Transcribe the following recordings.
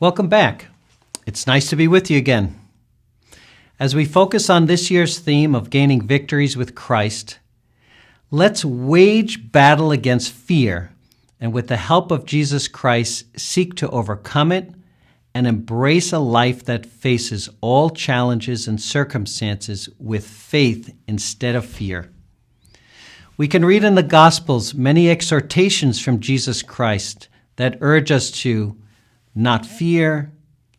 Welcome back. It's nice to be with you again. As we focus on this year's theme of gaining victories with Christ, let's wage battle against fear and with the help of Jesus Christ, seek to overcome it and embrace a life that faces all challenges and circumstances with faith instead of fear. We can read in the Gospels many exhortations from Jesus Christ that urge us to not fear,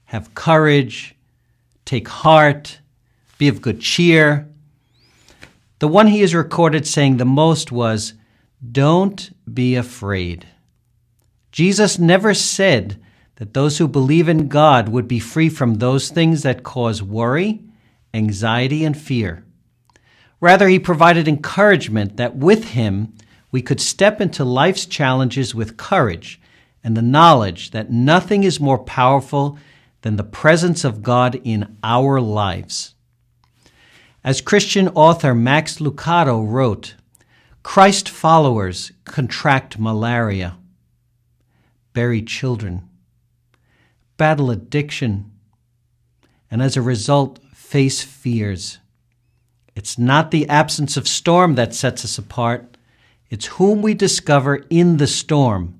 have courage, take heart, be of good cheer. The one he is recorded saying the most was, "Don't be afraid." Jesus never said that those who believe in God would be free from those things that cause worry, anxiety, and fear. Rather, he provided encouragement that with him we could step into life's challenges with courage and the knowledge that nothing is more powerful than the presence of God in our lives. As Christian author Max Lucado wrote, Christ followers contract malaria, bury children, battle addiction, and as a result, face fears. It's not the absence of storm that sets us apart. It's whom we discover in the storm,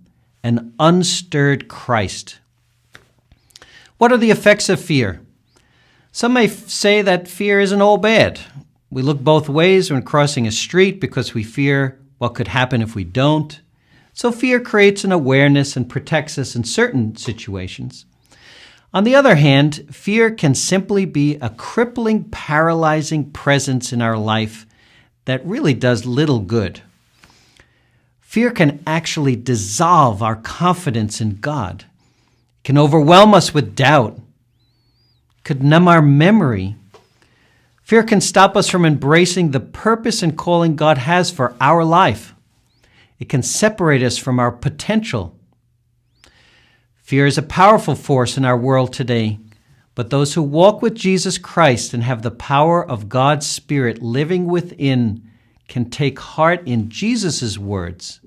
an unstirred Christ. What are the effects of fear? Some may say that fear isn't all bad. We look both ways when crossing a street because we fear what could happen if we don't. So fear creates an awareness and protects us in certain situations. On the other hand, fear can simply be a crippling, paralyzing presence in our life that really does little good. Fear can actually dissolve our confidence in God. It can overwhelm us with doubt. It could numb our memory. Fear can stop us from embracing the purpose and calling God has for our life. It can separate us from our potential. Fear is a powerful force in our world today, but those who walk with Jesus Christ and have the power of God's Spirit living within can take heart in Jesus' words.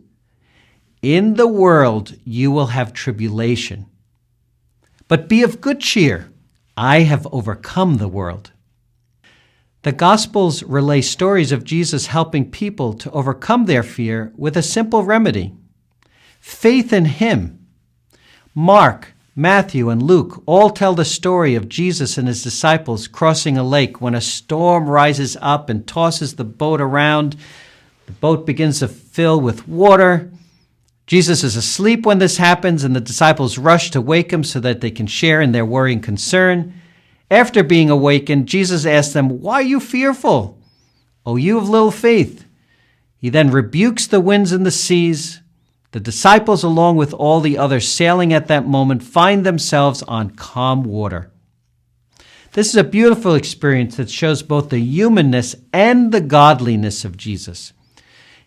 In the world you will have tribulation, but be of good cheer. I have overcome the world. The Gospels relay stories of Jesus helping people to overcome their fear with a simple remedy: faith in him. Mark, Matthew, and Luke all tell the story of Jesus and his disciples crossing a lake when a storm rises up and tosses the boat around. The boat begins to fill with water. Jesus is asleep when this happens, and the disciples rush to wake him so that they can share in their worry and concern. After being awakened, Jesus asks them, "Why are you fearful? O you of little faith?" He then rebukes the winds and the seas. The disciples, along with all the others sailing at that moment, find themselves on calm water. This is a beautiful experience that shows both the humanness and the godliness of Jesus.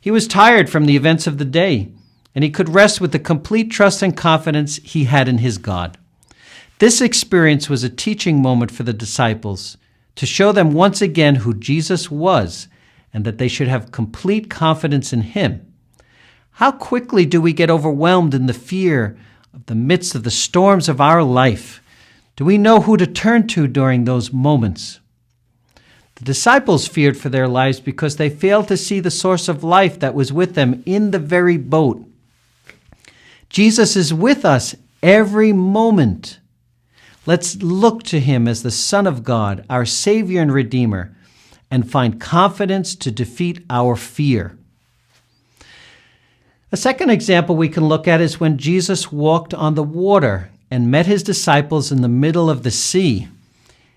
He was tired from the events of the day, and he could rest with the complete trust and confidence he had in his God. This experience was a teaching moment for the disciples to show them once again who Jesus was and that they should have complete confidence in him. How quickly do we get overwhelmed in the fear of the midst of the storms of our life? Do we know who to turn to during those moments? The disciples feared for their lives because they failed to see the source of life that was with them in the very boat. Jesus is with us every moment. Let's look to him as the Son of God, our Savior and Redeemer, and find confidence to defeat our fear. A second example we can look at is when Jesus walked on the water and met his disciples in the middle of the sea.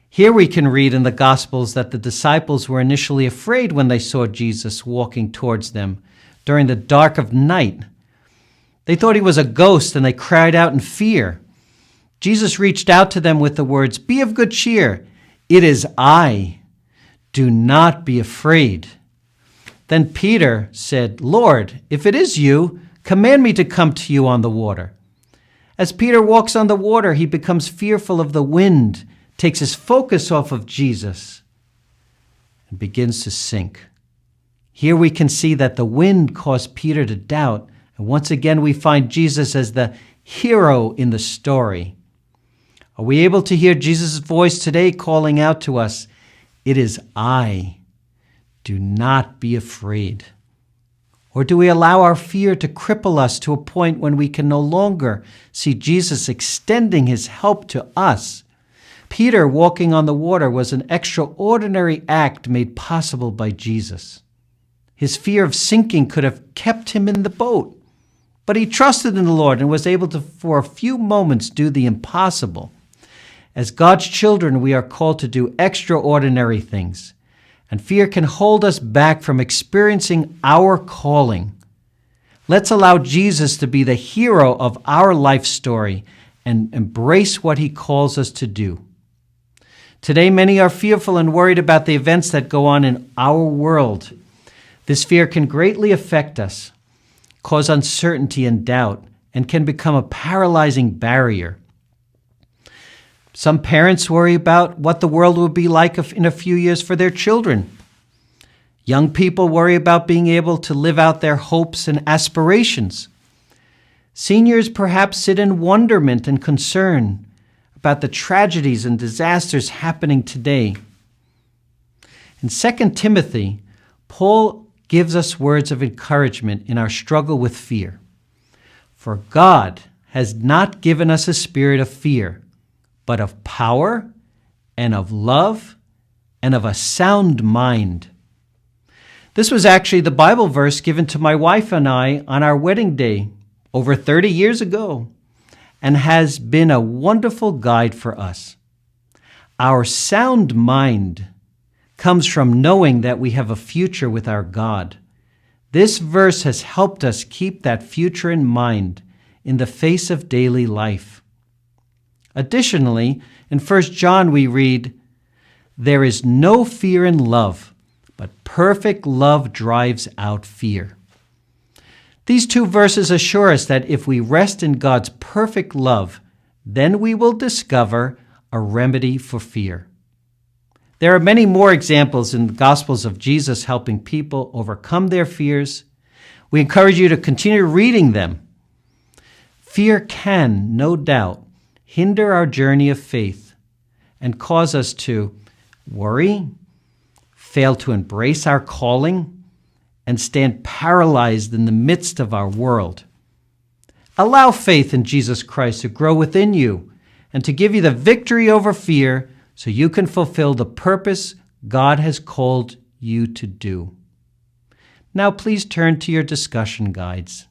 Here we can read in the Gospels that the disciples were initially afraid when they saw Jesus walking towards them during the dark of night. They thought he was a ghost and they cried out in fear. Jesus reached out to them with the words, "Be of good cheer. It is I. Do not be afraid." Then Peter said, "Lord, if it is you, command me to come to you on the water." As Peter walks on the water, he becomes fearful of the wind, takes his focus off of Jesus, and begins to sink. Here we can see that the wind caused Peter to doubt, and once again we find Jesus as the hero in the story. Are we able to hear Jesus' voice today calling out to us, "It is I. Do not be afraid"? Or do we allow our fear to cripple us to a point when we can no longer see Jesus extending his help to us? Peter walking on the water was an extraordinary act made possible by Jesus. His fear of sinking could have kept him in the boat, but he trusted in the Lord and was able to, for a few moments, do the impossible. As God's children, we are called to do extraordinary things, and fear can hold us back from experiencing our calling. Let's allow Jesus to be the hero of our life story and embrace what he calls us to do. Today, many are fearful and worried about the events that go on in our world. This fear can greatly affect us, cause uncertainty and doubt, and can become a paralyzing barrier. Some parents worry about what the world will be like in a few years for their children. Young people worry about being able to live out their hopes and aspirations. Seniors perhaps sit in wonderment and concern about the tragedies and disasters happening today. In 2 Timothy, Paul gives us words of encouragement in our struggle with fear. For God has not given us a spirit of fear, but of power and of love and of a sound mind. This was actually the Bible verse given to my wife and I on our wedding day over 30 years ago, and has been a wonderful guide for us. Our sound mind comes from knowing that we have a future with our God. This verse has helped us keep that future in mind in the face of daily life. Additionally, in 1 John we read, "There is no fear in love, but perfect love drives out fear." These two verses assure us that if we rest in God's perfect love, then we will discover a remedy for fear. There are many more examples in the Gospels of Jesus helping people overcome their fears. We encourage you to continue reading them. Fear can, no doubt, hinder our journey of faith and cause us to worry, fail to embrace our calling, and stand paralyzed in the midst of our world. Allow faith in Jesus Christ to grow within you and to give you the victory over fear so you can fulfill the purpose God has called you to do. Now please turn to your discussion guides.